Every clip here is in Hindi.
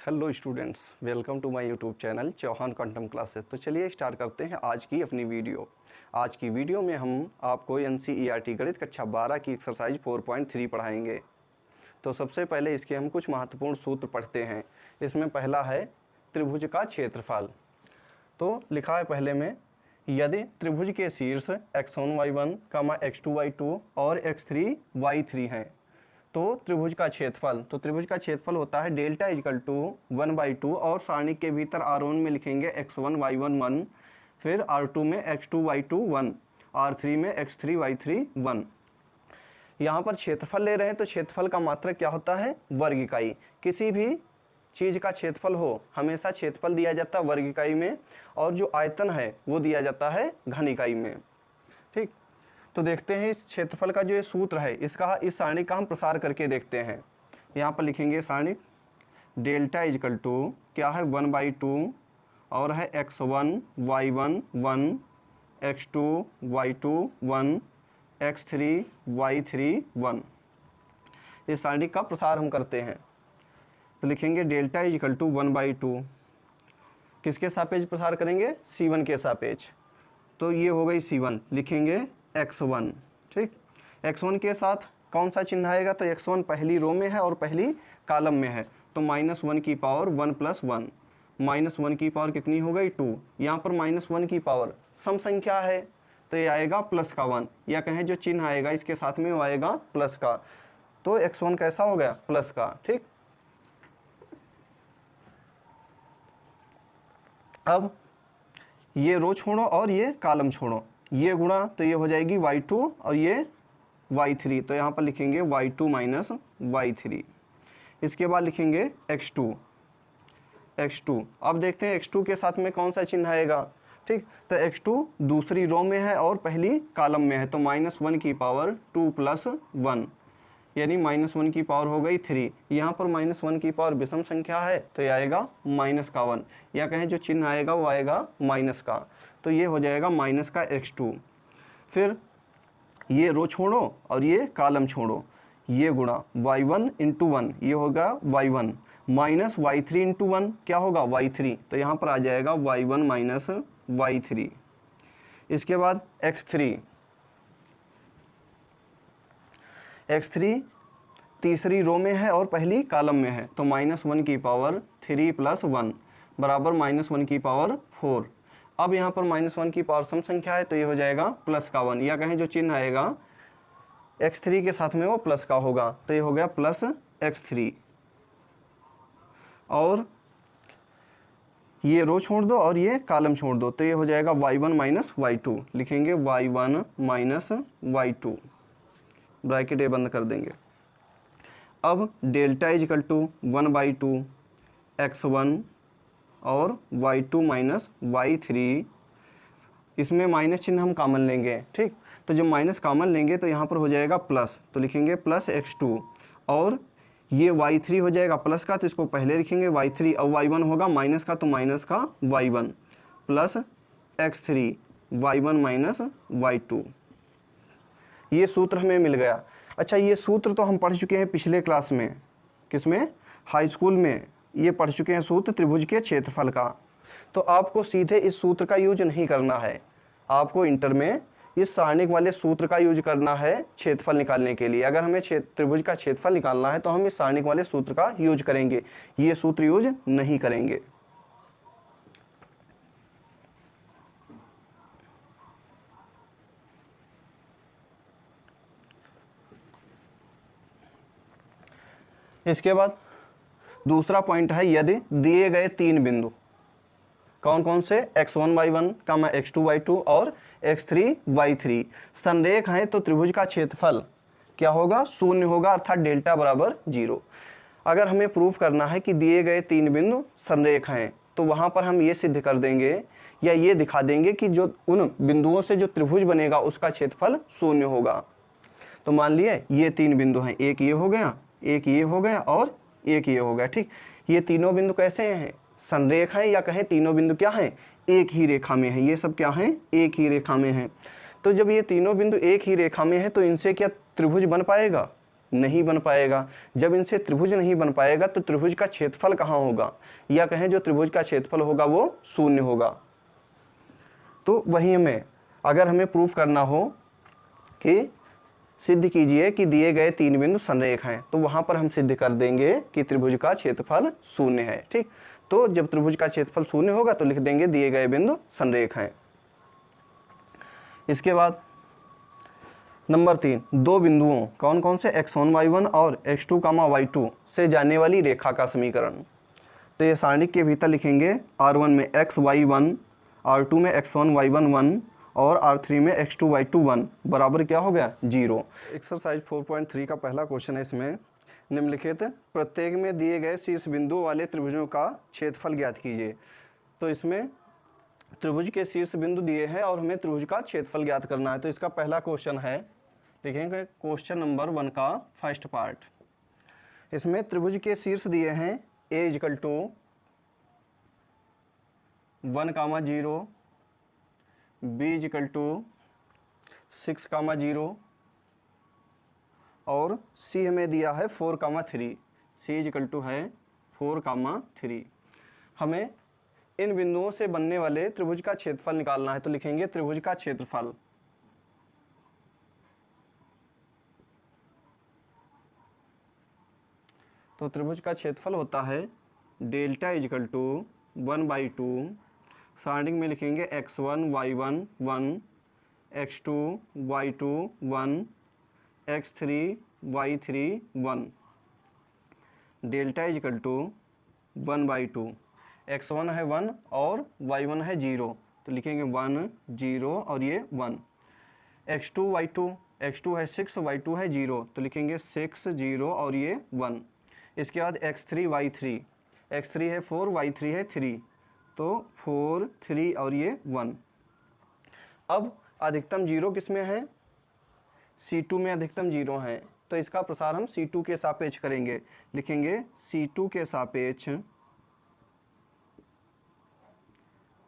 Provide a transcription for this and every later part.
Hello students, welcome to my YouTube channel Chauhan quantum classes. तो चलिए स्टार्ट करते हैं आज की अपनी वीडियो। आज की वीडियो में हम आपको NCERT गणित कक्षा 12 की एक्सरसाइज 4.3 पढ़ाएंगे। तो सबसे पहले इसके हम कुछ महत्वपूर्ण सूत्र पढ़ते हैं। इसमें पहला है त्रिभुज का क्षेत्रफल। तो लिखा है पहले में, यदि त्रिभुज के शीर्ष x1 y1, x2 y2 और x3 y3 हैं तो त्रिभुज का क्षेत्रफल, तो त्रिभुज का क्षेत्रफल होता है डेल्टा इजकल टू 1/2 और सारणी के भीतर R1 में लिखेंगे x1 y1 1, फिर R2 में x2 y2 1, R3 में x3 y3 1। यहाँ पर क्षेत्रफल ले रहे हैं तो क्षेत्रफल का मात्रक क्या होता है? वर्ग इकाई। किसी भी चीज़ का क्षेत्रफल हो हमेशा क्षेत्रफल दिया जाता है वर्ग इकाई में, और जो आयतन है वो दिया जाता है घन इकाई में। ठीक, तो देखते हैं इस क्षेत्रफल का जो ये सूत्र है इसका, इस सारणी का हम प्रसार करके देखते हैं। यहाँ पर लिखेंगे सारणी डेल्टा इजकल टू क्या है 1/2 और है x1 y1 1, x2 y2 1, x3 y3 1। इस सारणी का प्रसार हम करते हैं तो लिखेंगे डेल्टा इजकल टू 1/2 किसके सापेक्ष प्रसार करेंगे? C1 के सापेक्ष। तो ये हो गई C1, लिखेंगे x1। ठीक, x1 के साथ कौन सा चिन्ह आएगा? तो x1 पहली रो में है और पहली कॉलम में है, तो -1 की पावर 1 + 1, -1 की पावर कितनी हो गई? 2। यहाँ पर -1 की पावर सम संख्या है तो ये आएगा प्लस का 1, या कहें जो चिन्ह आएगा इसके साथ में वो आएगा प्लस का। तो x1 कैसा हो गया? प्लस का। ठीक, अब ये रो छोड़ो और ये कॉलम छोड़ो, ये गुणा तो ये हो जाएगी y2 और ये y3, तो यहाँ पर लिखेंगे y2 - y3। इसके बाद लिखेंगे x2। अब देखते हैं x2 के साथ में कौन सा चिन्ह आएगा। ठीक, तो x2 दूसरी रो में है और पहली कॉलम में है, तो -1 की पावर 2 + 1, यानी -1 की पावर हो गई 3। यहाँ पर -1 की पावर विषम संख्या है तो ये आएगा -1, या कहें जो चिन्ह आएगा वो आएगा माइनस का, तो ये हो जाएगा माइनस का x2। फिर ये रो छोड़ो और ये कॉलम छोड़ो, ये गुणा y1 × 1, ये होगा y1 माइनस y3 × 1 क्या होगा? y3, तो यहाँ पर आ जाएगा y1 - y3। इसके बाद x3 तीसरी रो में है और पहली कॉलम में है, तो -1 की पावर 3 + 1 बराबर -1 की पावर 4। अब यहाँ पर -1 की पावर सम संख्या है तो ये हो जाएगा प्लस का 1, या कहें जो चिन्ह आएगा x3 के साथ में वो प्लस का होगा, तो ये हो गया प्लस x3। और ये रो छोड़ दो और ये कॉलम छोड़ दो, तो ये हो जाएगा y1 - y2, लिखेंगे y1 - y2, ब्रैकेट ये बंद कर देंगे। अब डेल्टा इजकल टू 1/2 x1 और y2 - y3, इसमें माइनस चिन्ह हम कॉमन लेंगे। ठीक, तो जब माइनस कॉमन लेंगे तो यहाँ पर हो जाएगा प्लस, तो लिखेंगे प्लस x2, और ये y3 हो जाएगा प्लस का, तो इसको पहले लिखेंगे y3, और y1 होगा माइनस का, तो माइनस का y1 plus x3 y1 - y2। ये सूत्र हमें मिल गया। अच्छा, ये सूत्र तो हम पढ़ चुके हैं पिछले क्लास में, किसमें? हाई स्कूल में ये पढ़ चुके हैं सूत्र त्रिभुज के क्षेत्रफल का। तो आपको सीधे इस सूत्र का यूज नहीं करना है, आपको इंटर में इस सारणिक वाले सूत्र का यूज करना है क्षेत्रफल निकालने के लिए। अगर हमें त्रिभुज का क्षेत्रफल निकालना है तो हम इस सारणिक वाले सूत्र का यूज करेंगे, ये सूत्र यूज नहीं करेंगे। इसके बाद दूसरा पॉइंट है, यदि दिए गए 3 बिंदु, कौन कौन से? x1 y1, x2 y2 और x3 y3 संरेख हैं तो त्रिभुज का क्षेत्रफल क्या होगा? 0 होगा, अर्थात डेल्टा बराबर 0। अगर हमें प्रूफ करना है कि दिए गए 3 बिंदु संरेख हैं तो वहाँ पर हम ये सिद्ध कर देंगे या ये दिखा देंगे कि जो उन बिंदुओं से जो त्रिभुज बनेगा उसका क्षेत्रफल 0 होगा। तो मान लिए ये 3 बिंदु हैं, एक ये हो गया, एक ये हो गया और एक ये हो गया। ठीक, ये तीनों बिंदु कैसे हैं? संरेख है, या कहें तीनों बिंदु क्या हैं? एक ही रेखा में है। ये सब क्या हैं? एक ही रेखा में हैं। तो जब ये तीनों बिंदु एक ही रेखा में है तो इनसे क्या त्रिभुज बन पाएगा? नहीं बन पाएगा। जब इनसे त्रिभुज नहीं बन पाएगा तो त्रिभुज का क्षेत्रफल कहाँ होगा, या कहें जो त्रिभुज का क्षेत्रफल होगा वो शून्य होगा। तो वही हमें अगर हमें प्रूफ करना हो कि सिद्ध कीजिए कि दिए गए तीन बिंदु संरेख हैं, तो वहां पर हम सिद्ध कर देंगे कि त्रिभुज का क्षेत्रफल शून्य है। ठीक, तो जब त्रिभुज का क्षेत्रफल शून्य होगा तो लिख देंगे दिए गए बिंदु संरेख हैं। इसके बाद नंबर 3, दो बिंदुओं कौन कौन से x1 y1 और x2 y2 से जाने वाली रेखा का समीकरण। तो ये सारणिक के भीतर लिखेंगे r1 में x y1, r2 में x1 y1 1 और r3 में x2 y2 1 बराबर क्या हो गया 0। एक्सरसाइज 4.3 का पहला क्वेश्चन है। इसमें निम्नलिखित प्रत्येक में दिए गए शीर्ष बिंदु वाले त्रिभुजों का क्षेत्रफल ज्ञात कीजिए। तो इसमें त्रिभुज के शीर्ष बिंदु दिए हैं और हमें त्रिभुज का क्षेत्रफल ज्ञात करना है। तो इसका पहला क्वेश्चन है, देखेंगे क्वेश्चन नंबर 1 का फर्स्ट पार्ट। इसमें त्रिभुज के शीर्ष दिए हैं a equal to 1, 0, b equal to 6, 0 और c हमें दिया है 4, 3। c इक्वल टू है 4, 3। हमें इन बिंदुओं से बनने वाले त्रिभुज का क्षेत्रफल निकालना है। तो लिखेंगे त्रिभुज का क्षेत्रफल। तो त्रिभुज का क्षेत्रफल होता है डेल्टा इक्वल टू 1/2, सारणिक में लिखेंगे x1 y1 1, x2 y2 1, x3 y3 1। Delta equal to 1/2, x1 है 1 और y1 है 0, तो लिखेंगे 1 0 और ये 1। x2 y2, x2 है 6, y2 है 0, तो लिखेंगे 6 0 और ये 1। इसके बाद x3 y3, x3 है 4, y3 है 3, तो 4 3 और ये 1। अब अधिकतम 0 किस में है, C2 में अधिकतम 0 है, तो इसका प्रसार हम C2 के सापेक्ष करेंगे। लिखेंगे C2 के सापेक्ष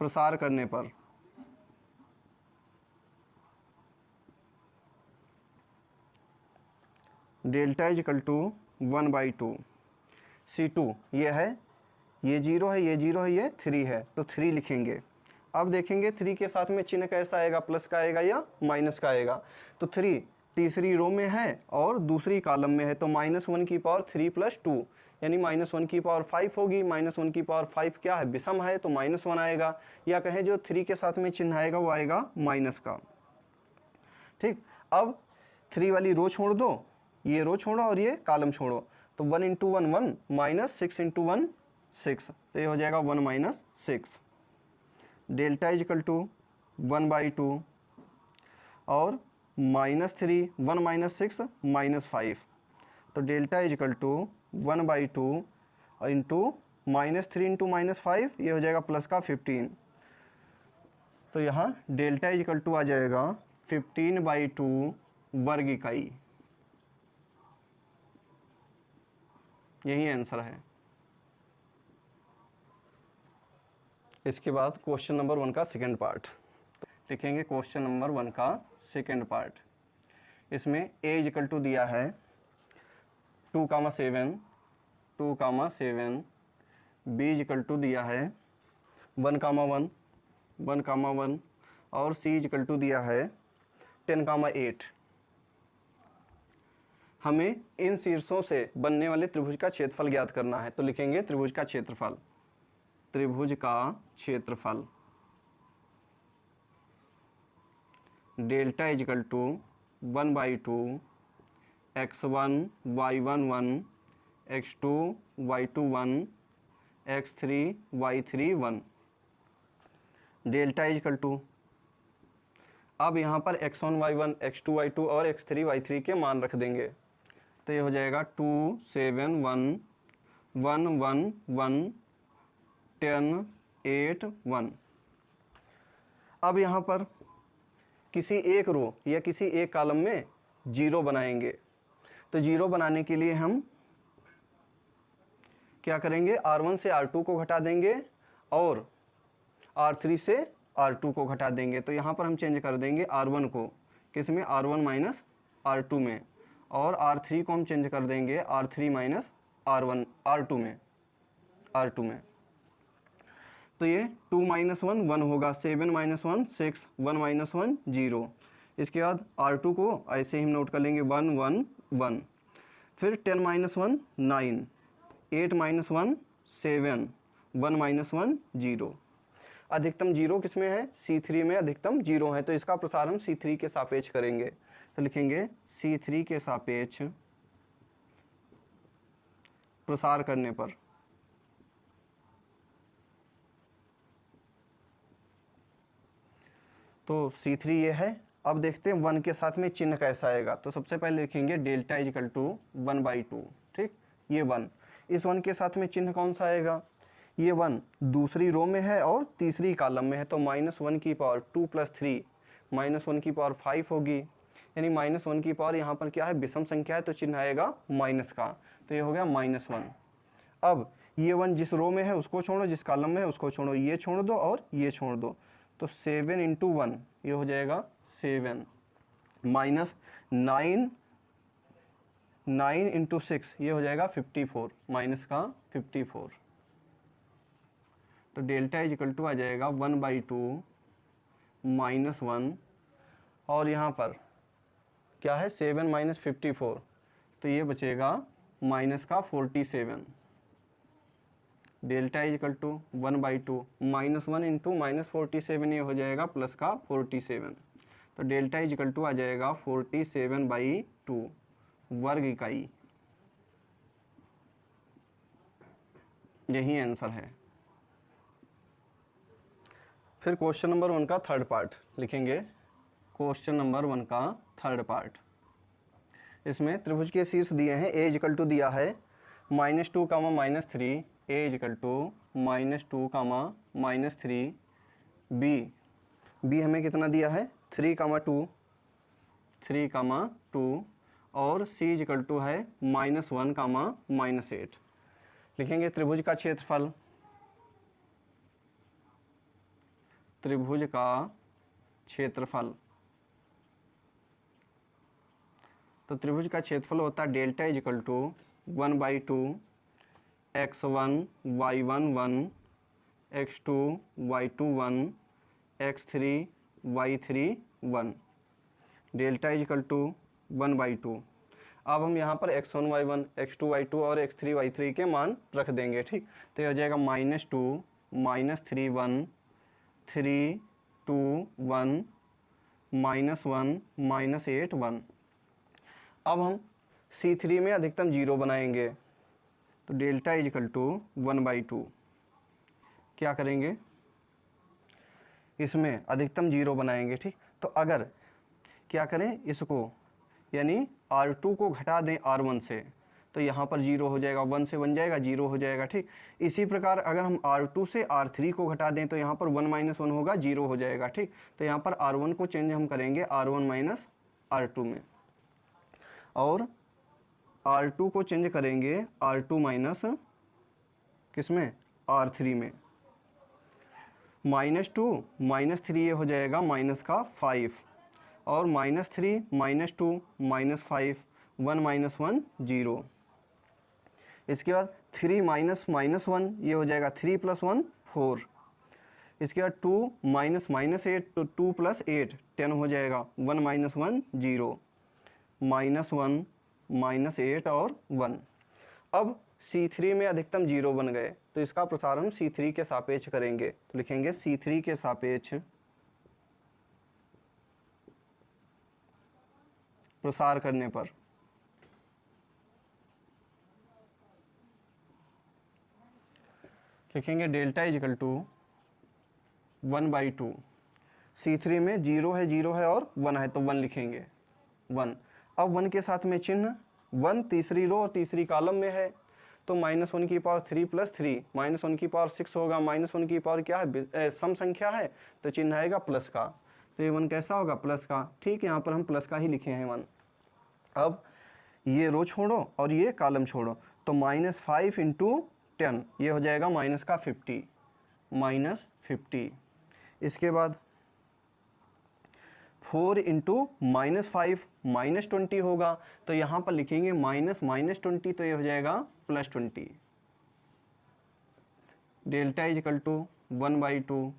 प्रसार करने पर डेल्टा इक्वल टू 1/2। C2 ये है, ये 0 है, ये 0 है, ये 3 है, तो 3 लिखेंगे। अब देखेंगे 3 के साथ में चिन्ह कैसा आएगा, प्लस का आएगा या माइनस का आएगा। तो 3 तीसरी रो में है और दूसरी कॉलम में है, तो -1 की पावर 3 + 2 यानी -1 की पावर 5 होगी। -1 की पावर 5 क्या है, विषम है, तो -1 आएगा। या कहें जो 3 के साथ में चिन्ह आएगा वो आएगा माइनस का। ठीक, अब 3 वाली रो छोड़ दो, ये रो छोड़ो और ये कॉलम छोड़ो, तो 1 × 1 1 -6 × 1 6, तो ये हो जाएगा 1 - 6। डेल्टा इक्वल टू 1/2 और -3 1 - 6 -5, तो डेल्टा इक्वल टू 1/2 और इंटू -3 × -5 ये हो जाएगा प्लस का 15। तो यहाँ डेल्टा इक्वल टू आ जाएगा 15/2 वर्ग इकाई। यही आंसर है। इसके बाद क्वेश्चन नंबर 1 का सेकंड पार्ट लिखेंगे। क्वेश्चन नंबर 1 का सेकंड पार्ट, इसमें a इक्वल टू दिया है 2, 7, 2, 7, b इक्वल टू दिया है 1, 1, 1, 1 और c इक्वल टू दिया है 10, 8। हमें इन शीर्षों से बनने वाले त्रिभुज का क्षेत्रफल ज्ञात करना है। तो लिखेंगे त्रिभुज का क्षेत्रफल। त्रिभुज का क्षेत्रफल delta equal to 1/2 x1 y1 1, x2 y2 1, x3 y3 1। Delta equal to, अब यहाँ पर x1 y1, x2 y2 और x3 y3 के मान रख देंगे, तो ये हो जाएगा 2 7 1 1 1 1 10 8 1। अब यहाँ पर किसी एक रो या किसी एक कॉलम में 0 बनाएंगे। तो 0 बनाने के लिए हम क्या करेंगे, R1 से R2 को घटा देंगे और R3 से R2 को घटा देंगे। तो यहाँ पर हम चेंज कर देंगे R1 को किस में, R1 - R2 में, और R3 को हम चेंज कर देंगे R3 माइनस R1 R2 में। तो ये 2 माइनस 1 1 होगा, 7 माइनस 1 6, 1 माइनस 1 0। इसके बाद R2 को ऐसे ही हम नोट कर लेंगे 1 1 1। फिर 10 माइनस 1 9, 8 माइनस 1 7, 1 माइनस 1 0। अधिकतम 0 किस में है? C3 में अधिकतम 0 है, तो इसका प्रसार हम C3 के सापेक्ष करेंगे। तो लिखेंगे C3 के सापेक्ष प्रसार करने पर तो C3 ये है। अब देखते हैं 1 के साथ में चिन्ह कैसा आएगा। तो सबसे पहले लिखेंगे डेल्टा इज इक्वल टू 1/2, ठीक, ये 1। इस 1 के साथ में चिन्ह कौन सा आएगा? ये 1 दूसरी रो में है और तीसरी कॉलम में है, तो -1 की पावर 2 + 3 -1 की पावर 5 होगी। यानी -1 की पावर यहाँ पर क्या है? विषम संख्या है, तो चिन्ह आएगा माइनस का, तो ये हो गया -1। अब ये 1 जिस रो में है उसको छोड़ो, जिस कॉलम में है उसको छोड़ो, ये छोड़ दो और ये छोड़ दो, तो 7 × 1 ये हो जाएगा 7 माइनस 9 × 6 ये हो जाएगा 54, माइनस का 54। तो डेल्टा इज इक्वल टू आ जाएगा 1/2 -1, और यहाँ पर क्या है? 7 माइनस 54, तो ये बचेगा माइनस का 47। डेल्टा इज इक्वल टू 1/2 -1 × -47 ये हो जाएगा प्लस का 47। तो डेल्टा इज इक्वल टू आ जाएगा 47/2 वर्ग इकाई। यही आंसर है। फिर क्वेश्चन नंबर 1 का थर्ड पार्ट लिखेंगे। क्वेश्चन नंबर 1 का थर्ड पार्ट, इसमें त्रिभुज के शीर्ष दिए हैं। ए इज इक्वल टू दिया है -2, -3, ए इज इक्वल टू -2, -3, बी हमें कितना दिया है? 3, 2, और सी इज इक्वल टू है -1, -8। लिखेंगे त्रिभुज का क्षेत्रफल। त्रिभुज का क्षेत्रफल, तो त्रिभुज का क्षेत्रफल होता है delta is equal to 1/2 x1 y1 1 x2 y2 1 x3 y3 1। Delta is equal to 1/2। अब हम यहाँ पर x1 y1 x2 y2 और x3 y3 के मान रख देंगे, ठीक। तो ये हो जाएगा -2 -3 1 3 2 1 -1 -8 1। अब हम C3 में अधिकतम 0 बनाएंगे, तो डेल्टा इज इक्वल टू 1/2। क्या करेंगे? इसमें अधिकतम 0 बनाएंगे, ठीक। तो अगर क्या करें इसको, यानी R2 को घटा दें R1 से, तो यहाँ पर 0 हो जाएगा, 1 से 1 जाएगा 0 हो जाएगा, ठीक। इसी प्रकार अगर हम R2 से R3 को घटा दें तो यहाँ पर 1 - 1 होगा, 0 हो जाएगा, ठीक। तो यहाँ पर R1 को चेंज हम करेंगे R1 - R2 में, और R2 को चेंज करेंगे R2 माइनस किस में? R3 में। -2 -3 ये हो जाएगा माइनस का 5, और -3 -2 -5 1 - 1 0। इसके बाद 3 -1 ये हो जाएगा 3 + 1 4। इसके बाद 2 -8 तो 2 + 8 10 हो जाएगा, 1 - 1 0 -1 -8 और 1। अब C3 में अधिकतम 0 बन गए, तो इसका प्रसार हम C3 के सापेक्ष करेंगे। तो लिखेंगे C3 के सापेक्ष प्रसार करने पर लिखेंगे delta is equal to 1/2। C3 में 0 है और 1 है, तो 1 लिखेंगे 1। अब 1 के साथ में चिन्ह, 1 तीसरी रो और तीसरी कॉलम में है, तो -1 की पावर 3 + 3 -1 की पावर 6 होगा। -1 की पावर क्या है? सम संख्या है, तो चिन्ह आएगा प्लस का, तो ये 1 कैसा होगा? प्लस का, ठीक। यहाँ पर हम प्लस का ही लिखे हैं 1। अब ये रो छोड़ो और ये कॉलम छोड़ो, तो -5 × 10 ये हो जाएगा -50। इसके बाद 4 इंटू -5 -20 होगा, तो यहाँ पर लिखेंगे -20, तो ये हो जाएगा +20। डेल्टा इज इक्वल टू 1/2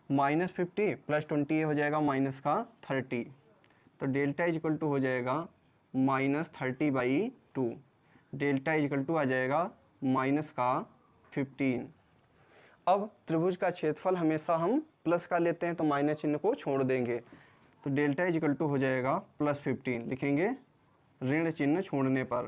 -50 +20 ये हो जाएगा -30, तो डेल्टा इज इक्वल टू हो जाएगा -30/2। डेल्टा इज इक्वल टू आ जाएगा -15। अब त्रिभुज का क्षेत्रफल हमेशा हम प्लस का लेते हैं, तो माइनस चिन्ह को छोड़ देंगे, तो डेल्टा इज इक्वल टू हो जाएगा +15, लिखेंगे ऋण चिन्ह छोड़ने पर।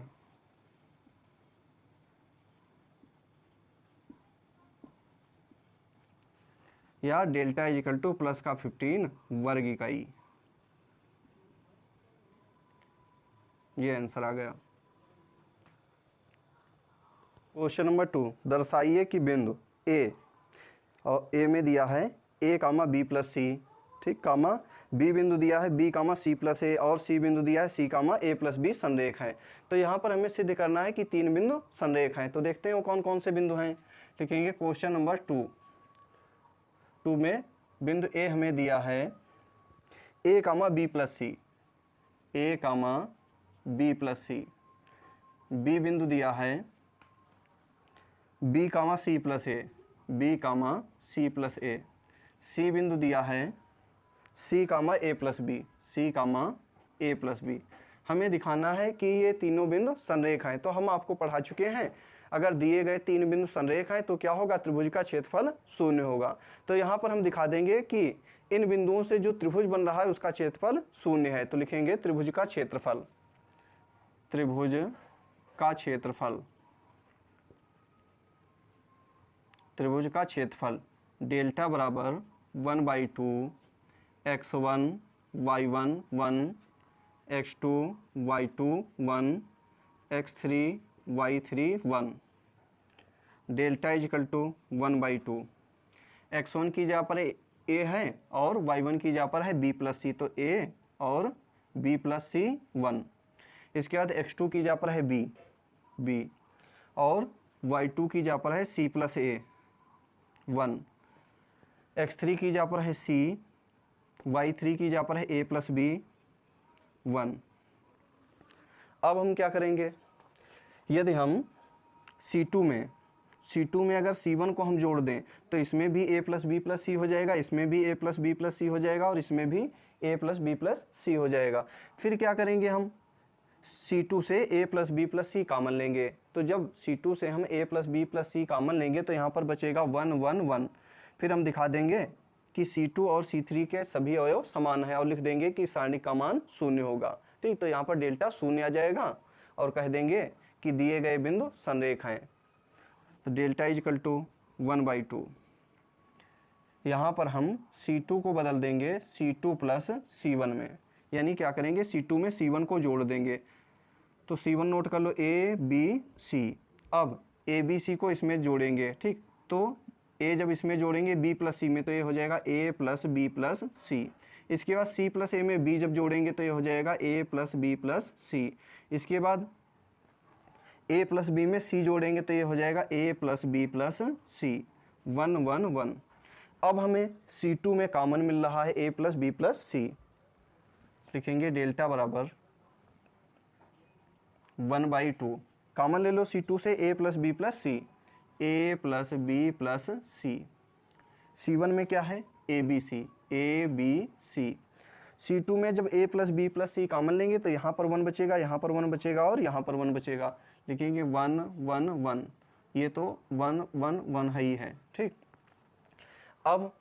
या delta is equal two plus का 15 वर्ग इकाई। ये आंसर आ गया। क्वेश्चन नंबर 2, दर्शाइए कि बिंदु ए और ए में दिया है a, b + c, ठीक, कामा बी बिंदु दिया है b, c + a, और c बिंदु दिया है c, a + b संरेख है। तो यहाँ पर हमें सिद्ध करना है कि 3 बिंदु संरेख हैं। तो देखते हैं वो कौन कौन से बिंदु हैं। लिखेंगे क्वेश्चन नंबर 2 में बिंदु a हमें दिया है a, b + c, a, b + c, b बिंदु दिया है b, c + a, b, c + a, c बिंदु दिया है c, a + b, c, a + b। हमें दिखाना है कि ये तीनों बिंदु संरेख हैं। तो हम आपको पढ़ा चुके हैं, अगर दिए गए 3 बिंदु संरेख हैं तो क्या होगा, त्रिभुज का क्षेत्रफल 0 होगा। तो यहाँ पर हम दिखा देंगे कि इन बिंदुओं से जो त्रिभुज बन रहा है उसका क्षेत्रफल 0 है। तो लिखेंगे त्रिभुज का क्षेत्रफल, त्रिभुज का क्षेत्रफल, त्रिभुज का क्षेत्रफल डेल्टा बराबर 1/2 x1 y1 1 x2 y2 1 x3 y3 1। Delta is equal to 1/2, x1 की जगह पर a है और y1 की जगह पर है b + c, तो a और b + c 1। इसके बाद x2 की जगह पर है b और y2 की जगह पर है c + a 1, x3 की जगह पर है c, y3 की जगह पर है a + b 1। अब हम क्या करेंगे, यदि हम C2 में अगर C1 को हम जोड़ दें तो इसमें भी a + b + c हो जाएगा, इसमें भी a + b + c हो जाएगा और इसमें भी a + b + c हो जाएगा। फिर क्या करेंगे, हम C2 से a + b + c कॉमन लेंगे। तो जब C2 से हम a + b + c कॉमन लेंगे तो यहाँ पर बचेगा 1 1 1। फिर हम दिखा देंगे कि C2 और C3 के सभी अवयव समान है और लिख देंगे कि सारणी का मान 0 होगा। ठीक, तो यहाँ पर डेल्टा 0 आ जाएगा और कह देंगे कि दिए गए बिंदु संरेख हैं। तो डेल्टा इज इक्वल टू 1/2। यहाँ पर हम C2 को बदल देंगे C2 + C1 में, यानी क्या करेंगे, C2 में C1 को जोड़ देंगे। तो C1 नोट कर लो, A B C। अब A B C को इसमें जोड़ेंगे, ठीक, तो A जब इसमें जोड़ेंगे B + C में तो ये हो जाएगा A + B + C। इसके बाद C + A में B जब जोड़ेंगे तो ये हो जाएगा A + B + C। इसके बाद A + B में C जोड़ेंगे तो ये हो जाएगा A + B + C 1 1 1। अब हमें C2 में कॉमन मिल रहा है A + B + C, लिखेंगे डेल्टा बराबर 1/2। कॉमन ले लो C2 से A + B + C, A + B + C। C1 में क्या है, ABC, ABC। C2 में जब A + B + C कॉमन लेंगे तो यहाँ पर 1 बचेगा, यहाँ पर 1 बचेगा और यहाँ पर 1 बचेगा। लिखेंगे 1 1 1। ये तो 1 1 1 ही है। ठीक, अब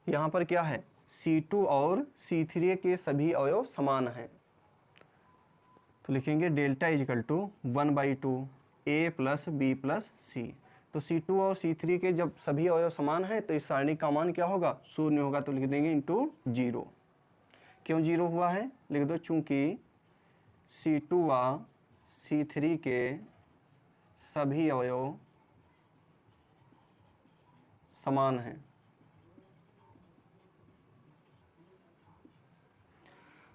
यहाँ पर क्या है, C2 और C3 के सभी अवयव समान हैं। तो लिखेंगे delta is equal to 1/2 A + B + C। तो C2 और C3 के जब सभी अवयव समान हैं तो इस सारणी का मान क्या होगा, 0 होगा। तो लिख देंगे इंटू 0। क्यों 0 हुआ है, लिख दो, चूंकि C2 व C3 के सभी अवयव समान हैं।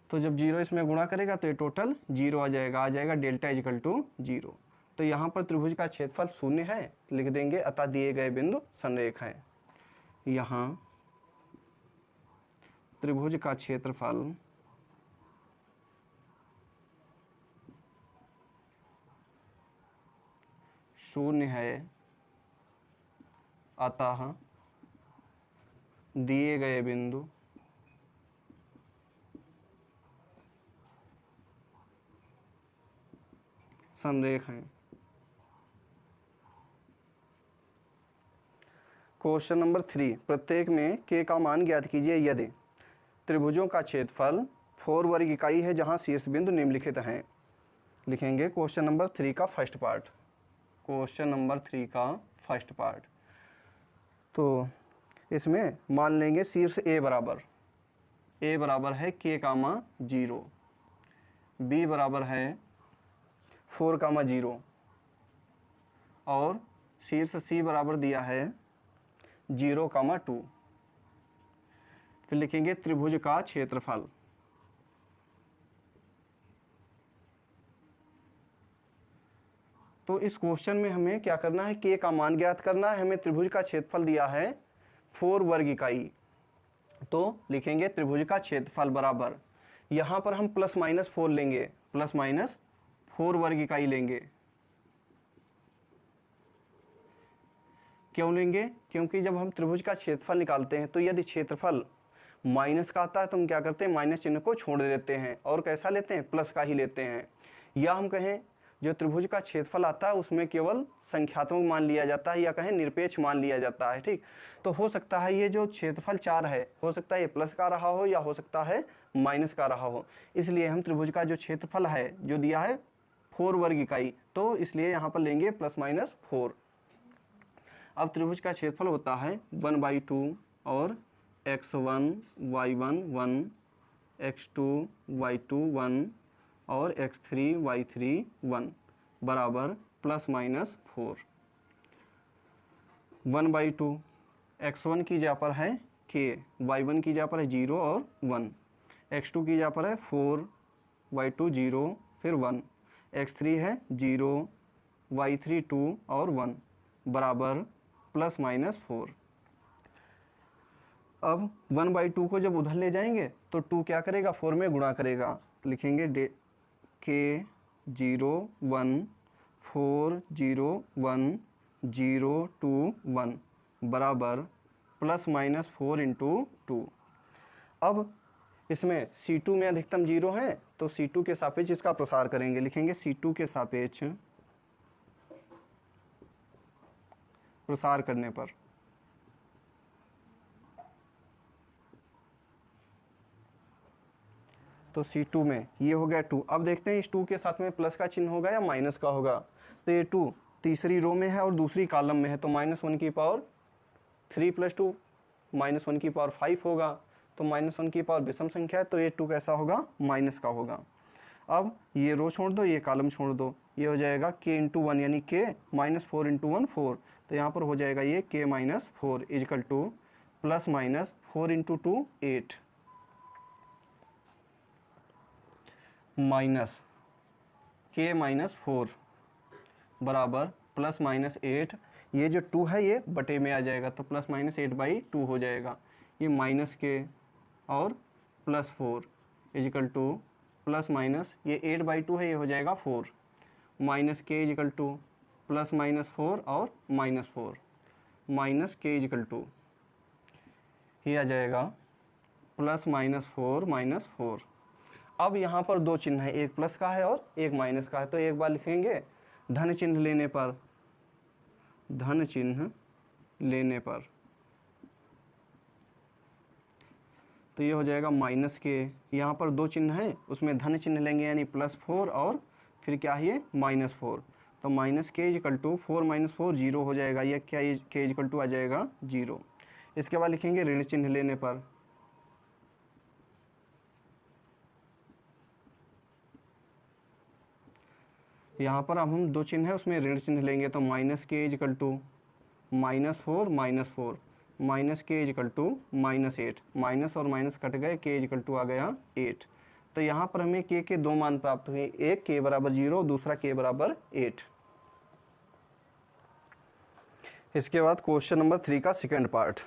तो जब 0 इसमें गुणा करेगा तो ये टोटल 0 आ जाएगा डेल्टा इज इक्वल टू 0। तो यहाँ पर त्रिभुज का क्षेत्रफल 0 है, लिख देंगे अतः दिए गए बिंदु संरेख हैं। यहाँ त्रिभुज का क्षेत्रफल शून्य है, अतः दिए गए बिंदु संरेख हैं। क्वेश्चन नंबर 3, प्रत्येक में k का मान ज्ञात कीजिए यदि त्रिभुजों का क्षेत्रफल 4 वर्ग इकाई है जहां शीर्ष बिंदु निम्नलिखित हैं। लिखेंगे क्वेश्चन नंबर 3 का फर्स्ट पार्ट। क्वेश्चन नंबर 3 का फर्स्ट पार्ट, तो इसमें मान लेंगे शीर्ष a बराबर है k कामा 0, b बराबर है 4 कामा 0 और शीर्ष c बराबर दिया है 0 कामा 2। फिर लिखेंगे त्रिभुज का क्षेत्रफल। तो इस क्वेश्चन में हमें क्या करना है, k का मान ज्ञात करना है। हमें त्रिभुज का क्षेत्रफल दिया है 4 वर्ग इकाई, तो लिखेंगे त्रिभुज का क्षेत्रफल बराबर, यहाँ पर हम प्लस माइनस 4 लेंगे, प्लस माइनस 4 वर्ग इकाई लेंगे। क्यों लेंगे? क्योंकि जब हम त्रिभुज का क्षेत्रफल निकालते हैं तो यदि क्षेत्रफल माइनस का आता है तो हम क्या करते हैं, माइनस चिन्ह को छोड़ देते हैं और कैसा लेते हैं, प्लस का ही लेते हैं। या हम कहें जो त्रिभुज का क्षेत्रफल आता है उसमें केवल संख्यात्मक मान लिया जाता है, या कहें निरपेक्ष मान लिया जाता है। ठीक, तो हो सकता है ये जो क्षेत्रफल 4 है, हो सकता है ये प्लस का रहा हो या हो सकता है माइनस का रहा हो। इसलिए हम त्रिभुज का जो क्षेत्रफल है जो दिया है 4 वर्ग इकाई, तो इसलिए यहाँ पर लेंगे प्लस माइनस 4। अब त्रिभुज का क्षेत्रफल होता है 1/2 और x1 y1 1, x2 y2 1 और x3 y3 1 बराबर प्लस माइनस 4। 1/2 x1 की जगह पर है k, y1 की जगह पर है 0 और 1, x2 की जगह पर है 4, y2 0 फिर 1, x3 है 0, y3 2 और 1 बराबर प्लस माइनस 4। अब 1/2 को जब उधर ले जाएंगे तो 2 क्या करेगा, 4 में गुणा करेगा। लिखेंगे k 0 1 4 0 1 0 2 1 बराबर प्लस माइनस 4 इंटू 2। अब इसमें C2 में अधिकतम 0 है तो C2 के सापेक्ष इसका प्रसार करेंगे। लिखेंगे C2 के सापेक्ष प्रसार करने पर तो C2 में ये हो गया 2। अब देखते हैं इस 2 के साथ में प्लस का चिन्ह होगा या माइनस का होगा। तो ये 2 तीसरी रो में है और दूसरी कॉलम में है, तो -1 की पावर 3 + 2 -1 की पावर 5 होगा। तो -1 की पावर विषम संख्या है, तो ये 2 कैसा होगा, माइनस का होगा। अब ये रो छोड़ दो, ये कॉलम छोड़ दो, ये हो जाएगा k × 1 यानी k -4 × 1 4। तो यहाँ पर हो जाएगा ये k - 4 equal to plus minus 4 × 2 8 minus k - 4 बराबर प्लस माइनस 8। ये जो 2 है ये बटे में आ जाएगा तो प्लस माइनस 8/2 हो जाएगा। ये माइनस k और plus 4 equal to plus minus, ये 8/2 है, ये हो जाएगा 4 minus k equal to plus minus 4 और minus 4 minus k equal to ये आ जाएगा प्लस माइनस 4 माइनस 4। अब यहाँ पर दो चिन्ह है, एक प्लस का है और एक माइनस का है, तो एक बार लिखेंगे धन चिन्ह लेने पर, धन चिन्ह लेने पर तो ये हो जाएगा माइनस के, यहाँ पर दो चिन्ह है उसमें धन चिन्ह लेंगे यानी +4 और फिर क्या है ये -4। तो माइनस के इजकल टू 4 - 4 0 हो जाएगा, ये क्या के इजकल टू आ जाएगा 0। इसके बाद लिखेंगे ऋण चिन्ह लेने पर, यहाँ पर अब हम दो चिन्ह है उसमें ऋण चिन्ह लेंगे तो माइनस के इजकल टू -4 -4 माइनस के इजकल टू -8, माइनस और माइनस कट गए, के इजकल टू आ गया 8। तो यहाँ पर हमें के दो मान प्राप्त हुए, एक के बराबर 0, दूसरा के बराबर 8। इसके बाद क्वेश्चन नंबर 3 का सेकंड पार्ट।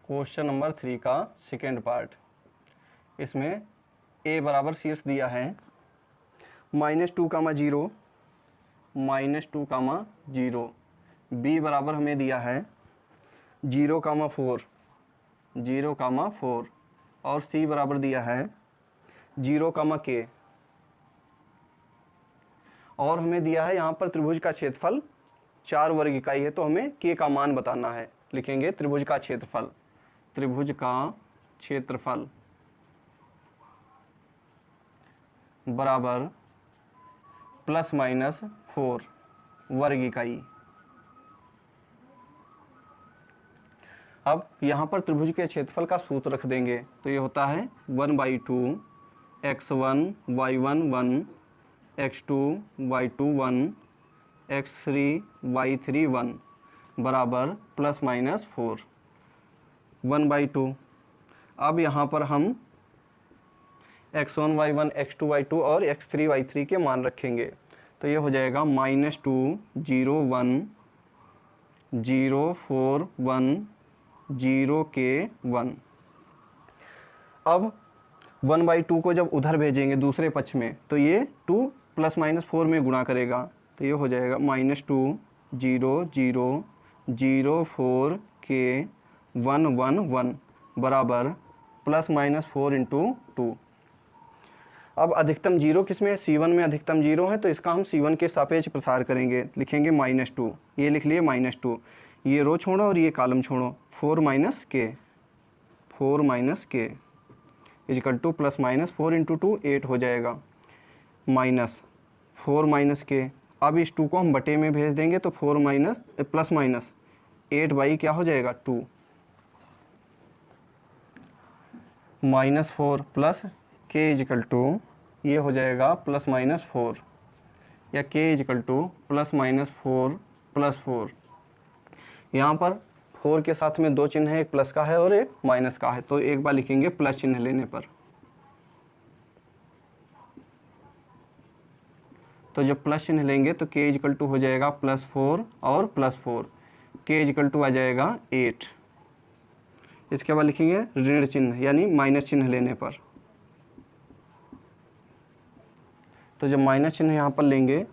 क्वेश्चन नंबर 3 का सेकेंड पार्ट। इसमें a बराबर शीर्ष दिया है -2, 0, -2, 0। b बराबर हमें दिया है 0, 4, 0, 4 और c बराबर दिया है 0, k और हमें दिया है यहाँ पर त्रिभुज का क्षेत्रफल 4 वर्ग इकाई है, तो हमें k का मान बताना है। लिखेंगे त्रिभुज का क्षेत्रफल, त्रिभुज का क्षेत्रफल बराबर ±4 वर्ग इकाई। अब यहाँ पर त्रिभुज के क्षेत्रफल का सूत्र रख देंगे, तो ये होता है 1/2 x1 y1 1 x2 y2 1 x3 y3 1 बराबर ±4 1/2। अब यहाँ पर हम x1 y1 x2 y2 और x3 y3 के मान रखेंगे, तो ये हो जाएगा -2 0 1 0 4 1 0 k 1। अब 1/2 को जब उधर भेजेंगे दूसरे पक्ष में, तो ये 2 +-4 में गुणा करेगा, तो ये हो जाएगा -2 0 0 0 4 k 1 1 1 बराबर +-4 × 2। अब अधिकतम 0 किस में है? C1 में अधिकतम 0 है, तो इसका हम C1 के सापेक्ष प्रसार करेंगे। लिखेंगे -2, ये लिख लिए -2, ये रो छोड़ो और ये कॉलम छोड़ो, 4 - k इक्वल टू +-4 × 2 8 हो जाएगा, -4 - k। अब इस 2 को हम बटे में भेज देंगे, तो +-8 क्या हो जाएगा 2 -4 प्लस k इक्वल टू ये हो जाएगा +-4 या k इक्वल टू +-4 + 4। यहाँ पर 4 के साथ में 2 चिन्ह है, एक प्लस का है और एक माइनस का है, तो एक बार लिखेंगे प्लस चिन्ह लेने पर। तो जब प्लस चिन्ह लेंगे तो k इक्वल टू हो जाएगा +4 और +4, k इक्वल टू आ जाएगा 8। इसके बाद लिखेंगे ऋण चिन्ह यानी माइनस चिन्ह लेने पर। तो जब माइनस चिन्ह यहाँ पर लेंगे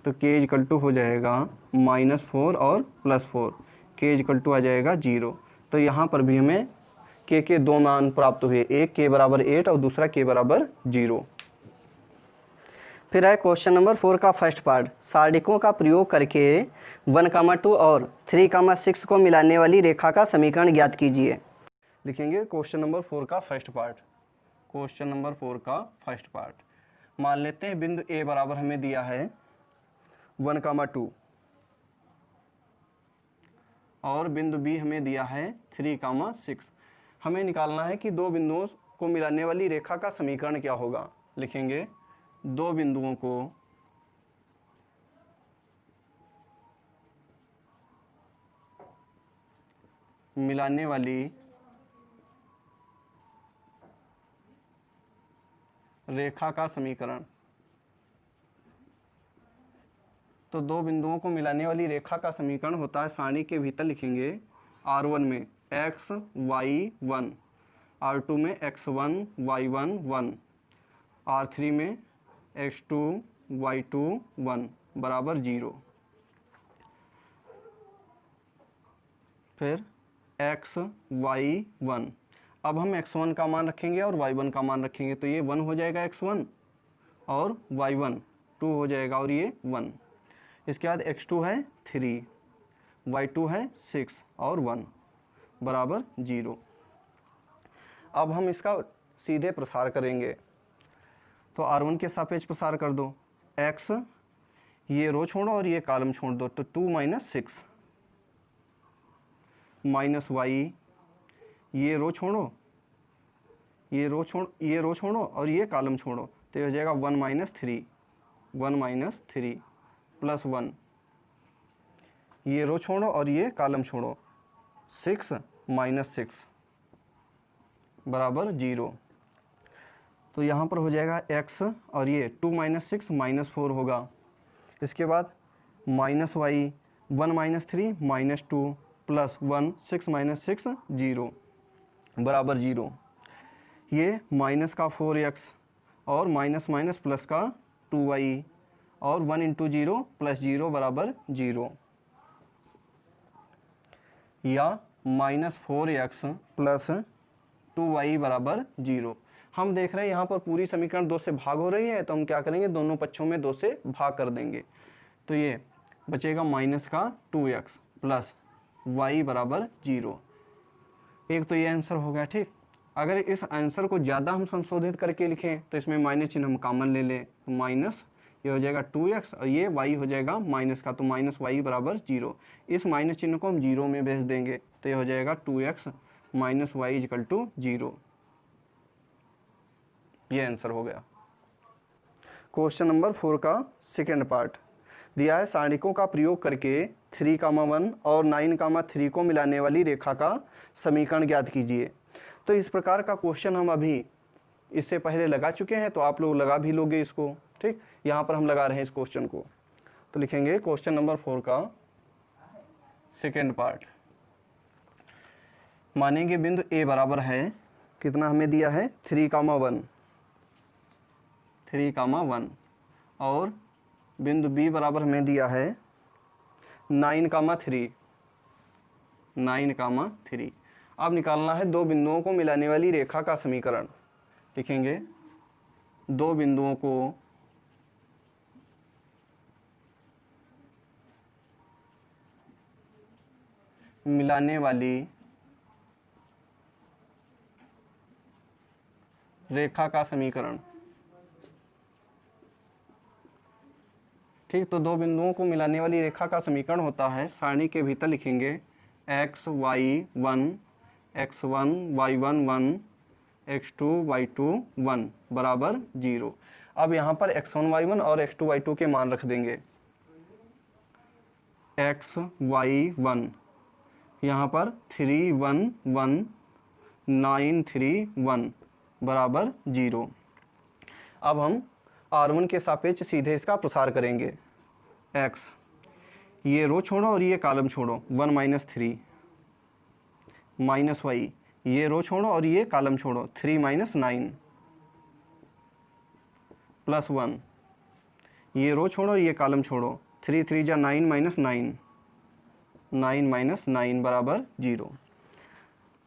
तो k इक्वल टू हो जाएगा -4 और +4, k इक्वल टू आ जाएगा 0। तो यहाँ पर भी हमें k के 2 मान प्राप्त हुए, एक k बराबर 8 और दूसरा k बराबर 0। फिर है क्वेश्चन नंबर 4 का फर्स्ट पार्ट। सारणिकों का प्रयोग करके 1, 2 और 3, 6 को मिलाने वाली रेखा का समीकरण ज्ञात कीजिए। लिखेंगे क्वेश्चन नंबर 4 का फर्स्ट पार्ट। क्वेश्चन नंबर 4 का फर्स्ट पार्ट, मान लेते हैं बिंदु A बराबर हमें दिया है 1, 2 और बिंदु B हमें दिया है 3, 6। हमें निकालना है कि दो बिंदुओं को मिलाने वाली रेखा का समीकरण क्या होगा। लिखेंगे दो बिंदुओं को मिलाने वाली रेखा का समीकरण। तो दो बिंदुओं को मिलाने वाली रेखा का समीकरण होता है, सारणी के भीतर लिखेंगे R1 में x y 1, R2 में x1 y1 1, R3 में x2 y2 1 बराबर 0। फिर x y 1, अब हम x1 का मान रखेंगे और y1 का मान रखेंगे, तो ये 1 हो जाएगा x1 और y1 2 हो जाएगा और ये 1। इसके बाद x2 है 3, y2 है 6 और 1 बराबर 0। अब हम इसका सीधे प्रसार करेंगे, तो R1 के सापेक्ष प्रसार कर दो, x ये रो छोड़ो और ये कॉलम छोड़ दो, तो 2 - 6 माइनस y ये रो छोड़ो, ये रो छोड़ो और ये कॉलम छोड़ो, तो ये हो जाएगा 1 - 3 प्लस 1, ये रो छोड़ो और ये कॉलम छोड़ो, 6 - 6 बराबर 0। तो यहाँ पर हो जाएगा x और ये 2 - 6 -4 होगा। इसके बाद माइनस y 1 - 3 -2 प्लस 1 6 - 6 0 बराबर 0। ये माइनस का 4x और माइनस माइनस प्लस का 2y और 1 इंटू 0 प्लस 0 बराबर 0, या माइनस 4x प्लस 2y बराबर 0। हम देख रहे हैं यहाँ पर पूरी समीकरण 2 से भाग हो रही है, तो हम क्या करेंगे, दोनों पक्षों में 2 से भाग कर देंगे। तो ये बचेगा माइनस का 2x प्लस y बराबर 0। एक तो ये आंसर हो गया, ठीक। अगर इस आंसर को ज़्यादा हम संशोधित करके लिखें तो इसमें माइनस चिन्ह हम कॉमन ले लें, तो माइनस ये हो जाएगा 2x और ये y हो जाएगा माइनस का, तो माइनस y बराबर 0। इस माइनस चिन्ह को हम 0 में भेज देंगे, तो ये हो जाएगा 2x minus y is equal to 0। ये आंसर हो गया। क्वेश्चन नंबर 4 का सेकेंड पार्ट दिया है, सारणिकों का प्रयोग करके 3,1 और 9,3 को मिलाने वाली रेखा का समीकरण ज्ञात कीजिए। तो इस प्रकार का क्वेश्चन हम अभी इससे पहले लगा चुके हैं, तो आप लोग लगा भी लोगे इसको, ठीक। यहाँ पर हम लगा रहे हैं इस क्वेश्चन को, तो लिखेंगे क्वेश्चन नंबर 4 का सेकेंड पार्ट। मानेंगे बिंदु ए बराबर है, कितना हमें दिया है, 3,1 और बिंदु बी बराबर हमें दिया है 9,3। अब निकालना है दो बिंदुओं को मिलाने वाली रेखा का समीकरण। लिखेंगे दो बिंदुओं को मिलाने वाली रेखा का समीकरण, ठीक। तो दो बिंदुओं को मिलाने वाली रेखा का समीकरण होता है, सारणी के भीतर लिखेंगे x1 x1 y1 1 x2 y2 1 बराबर 0। अब यहाँ पर x1 y1 और x2 y2 के मान रख देंगे। x1 यहाँ पर 3 1 1 9 3 1 बराबर 0। अब हम R1 के सापेक्ष सीधे इसका प्रसार करेंगे। x, ये रो छोड़ो और ये कॉलम छोड़ो, 1 माइनस 3 माइनस y, ये रो छोड़ो और ये कॉलम छोड़ो, 3 माइनस 9 प्लस 1, ये रो छोड़ो ये कॉलम छोड़ो, 3 3 जा 9 माइनस 9 माइनस 9 बराबर 0।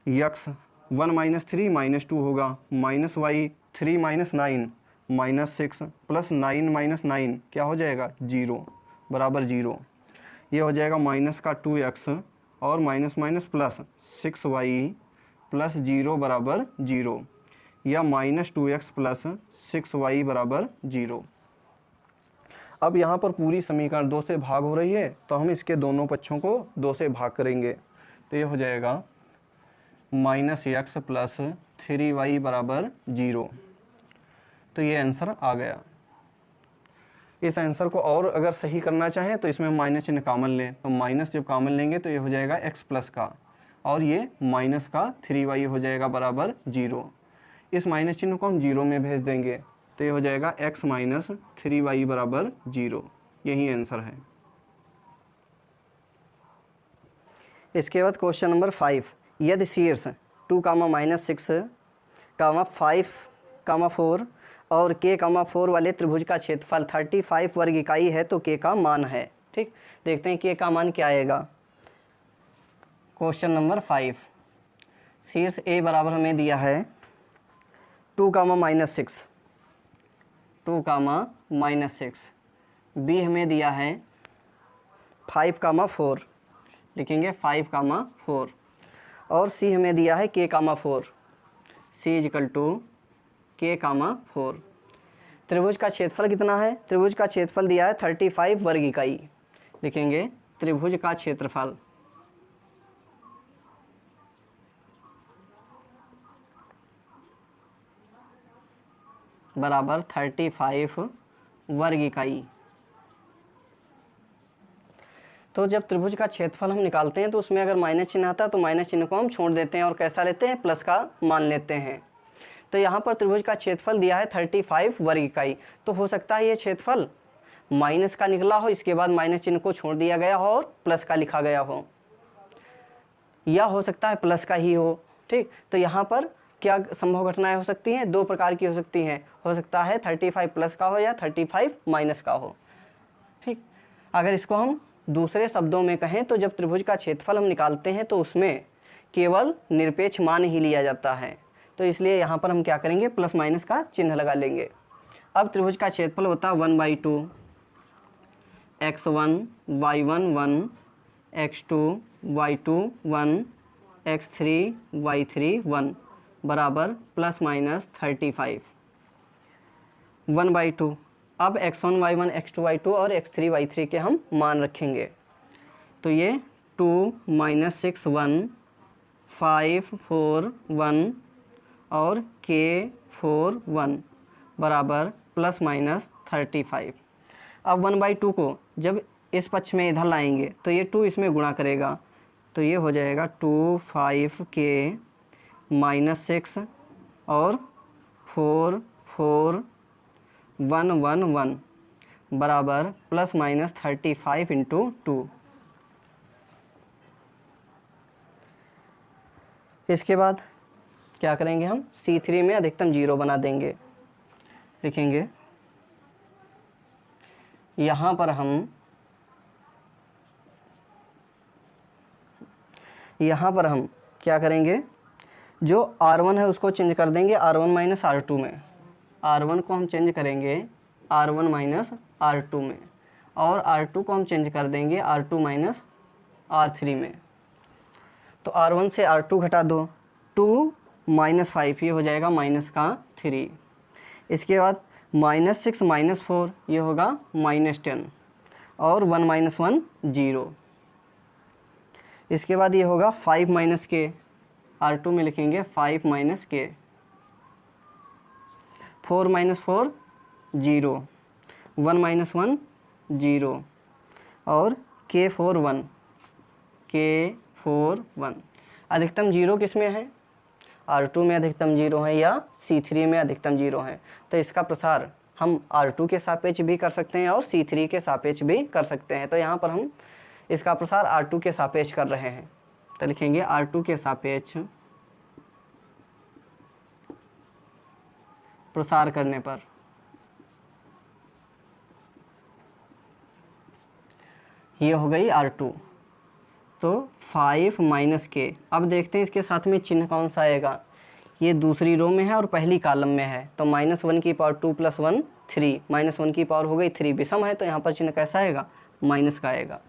x 1 माइनस 3 माइनस 2 होगा, minus y 3 minus 9 minus 6 plus 9 minus 9 क्या हो जाएगा, 0 बराबर 0। ये हो जाएगा माइनस का 2x और minus minus plus 6y plus 0 बराबर 0, या माइनस 2x प्लस 6y बराबर 0। अब यहाँ पर पूरी समीकरण 2 से भाग हो रही है, तो हम इसके दोनों पक्षों को 2 से भाग करेंगे, तो ये हो जाएगा माइनस x प्लस 3y बराबर 0। तो ये आंसर आ गया। इस आंसर को और अगर सही करना चाहें तो इसमें माइनस चिन्ह कॉमन लें, तो माइनस जब कॉमन लेंगे तो ये हो जाएगा x प्लस का, और ये माइनस का 3y हो जाएगा बराबर 0। इस माइनस चिन्ह को हम 0 में भेज देंगे, तो ये हो जाएगा x माइनस 3y बराबर 0। यही आंसर है। इसके बाद क्वेश्चन नंबर 5, यदि शीर्ष 2, -6, 5, 4 और k, 4 वाले त्रिभुज का क्षेत्रफल 35 वर्ग इकाई है तो k का मान है, ठीक। देखते हैं k का मान क्या आएगा। क्वेश्चन नंबर 5, शीर्ष a बराबर हमें दिया है 2, -6, 2, -6, b हमें दिया है 5, 4, लिखेंगे 5, 4, और c हमें दिया है k, 4, c equal to k, 4। त्रिभुज का क्षेत्रफल कितना है, त्रिभुज का क्षेत्रफल दिया है 35 वर्ग इकाई, लिखेंगे त्रिभुज का क्षेत्रफल बराबर 35 वर्ग इकाई। तो जब त्रिभुज का क्षेत्रफल हम निकालते हैं तो उसमें अगर माइनस चिन्ह आता है तो माइनस चिन्ह को हम छोड़ देते हैं और कैसा लेते हैं, प्लस का मान लेते हैं। तो यहाँ पर त्रिभुज का क्षेत्रफल दिया है 35 वर्ग इकाई, तो हो सकता है ये क्षेत्रफल माइनस का निकला हो, इसके बाद माइनस चिन्ह को छोड़ दिया गया हो और प्लस का लिखा गया हो, या हो सकता है प्लस का ही हो, ठीक, तो यहाँ पर क्या संभव घटनाएं हो सकती हैं, दो प्रकार की हो सकती हैं, हो सकता है 35 प्लस का हो या 35 माइनस का हो। ठीक, अगर इसको हम दूसरे शब्दों में कहें तो जब त्रिभुज का क्षेत्रफल हम निकालते हैं तो उसमें केवल निरपेक्ष मान ही लिया जाता है, तो इसलिए यहाँ पर हम क्या करेंगे, प्लस माइनस का चिन्ह लगा लेंगे। अब त्रिभुज का क्षेत्रफल होता है 1/2 x1 y1 1 x2 y2 1 x3 y3 1 बराबर प्लस माइनस 35 1/2। अब x1 y1 x2 y2 और x3 y3 के हम मान रखेंगे, तो ये 2 - 6 1 5 4 1 और k 4 1 बराबर प्लस माइनस 35। अब 1/2 को जब इस पक्ष में इधर लाएंगे तो ये 2 इसमें गुणा करेगा, तो ये हो जाएगा 2 5 k -6 और 4 4 1 1 1 बराबर प्लस माइनस 35 × 2। इसके बाद क्या करेंगे, हम C3 में अधिकतम 0 बना देंगे। लिखेंगे यहाँ पर हम क्या करेंगे, जो R1 है उसको चेंज कर देंगे R1 - R2 में, R1 को हम चेंज करेंगे R1 - R2 में, और R2 को हम चेंज कर देंगे R2 - R3 में। तो R1 से R2 घटा दो, 2 - 5 ये हो जाएगा -3। इसके बाद -6 - 4 ये होगा -10 और 1 - 1 0। इसके बाद ये होगा 5 - k, R2 में लिखेंगे 5 - k, 4 - 4 0, 1 - 1 0 और k 4 1। अधिकतम 0 किस में है, R2 में अधिकतम 0 है या C3 में अधिकतम 0 है, तो इसका प्रसार हम R2 के सापेक्ष भी कर सकते हैं और C3 के सापेक्ष भी कर सकते हैं। तो यहाँ पर हम इसका प्रसार R2 के सापेक्ष कर रहे हैं, तो लिखेंगे R2 के सापेक्ष प्रसार करने पर ये हो गई R2। तो 5 - k। अब देखते हैं इसके साथ में चिन्ह कौन सा आएगा, ये दूसरी रो में है और पहली कॉलम में है, तो -1 की पावर 2 + 1 3, -1 की पावर हो गई 3, विषम है तो यहाँ पर चिन्ह कैसा आएगा, माइनस का आएगा।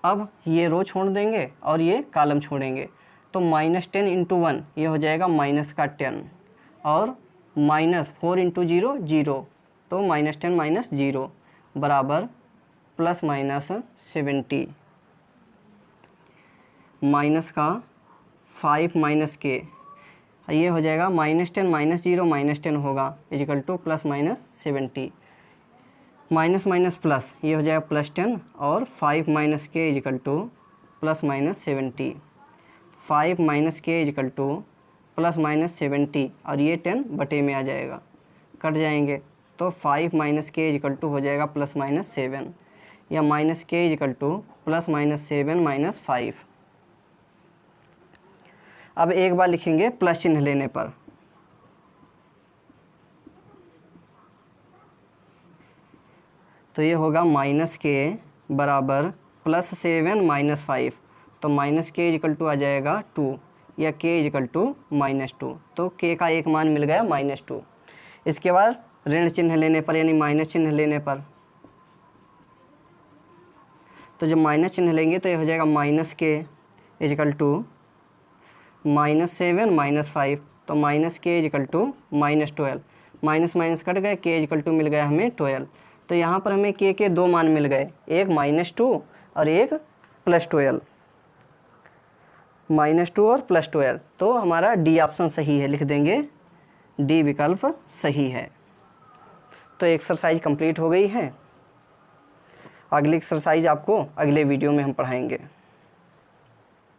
अब ये रो छोड़ देंगे और ये कॉलम छोड़ेंगे, तो -10 × 1 ये हो जाएगा -10 और -4 × 0 0, तो -10 - 0 बराबर प्लस माइनस 70 माइनस का 5 - k, ये हो जाएगा -10 - 0 -10 होगा equal to plus minus 70, minus minus plus ये हो जाएगा +10 और 5 - k equal to plus minus 70, 5 - k equal to plus minus 70 और ये 10 बटे में आ जाएगा, कट जाएंगे, तो 5 - k इजिकल टू हो जाएगा प्लस माइनस 7 या -k equal to plus minus 7 - 5। अब एक बार लिखेंगे प्लस चिन्ह लेने पर, तो ये होगा -k बराबर +7 - 5, तो -k इजिकल टू आ जाएगा 2 या k इजिकल टू -2, तो k का एक मान मिल गया -2। इसके बाद ऋण चिन्ह लेने पर यानी माइनस चिन्ह लेने पर, तो जब माइनस चिन्ह लेंगे तो ये हो जाएगा -k इजिकल टू -7 - 5, तो -k equal to -12, minus minus कट गए, k इजिकल टू मिल गया हमें 12। तो यहाँ पर हमें k के दो मान मिल गए, एक -2 और एक +12, -2 और +12, तो हमारा डी ऑप्शन सही है, लिख देंगे डी विकल्प सही है। तो एक्सरसाइज कंप्लीट हो गई है, अगली एक्सरसाइज आपको अगले वीडियो में हम पढ़ाएंगे।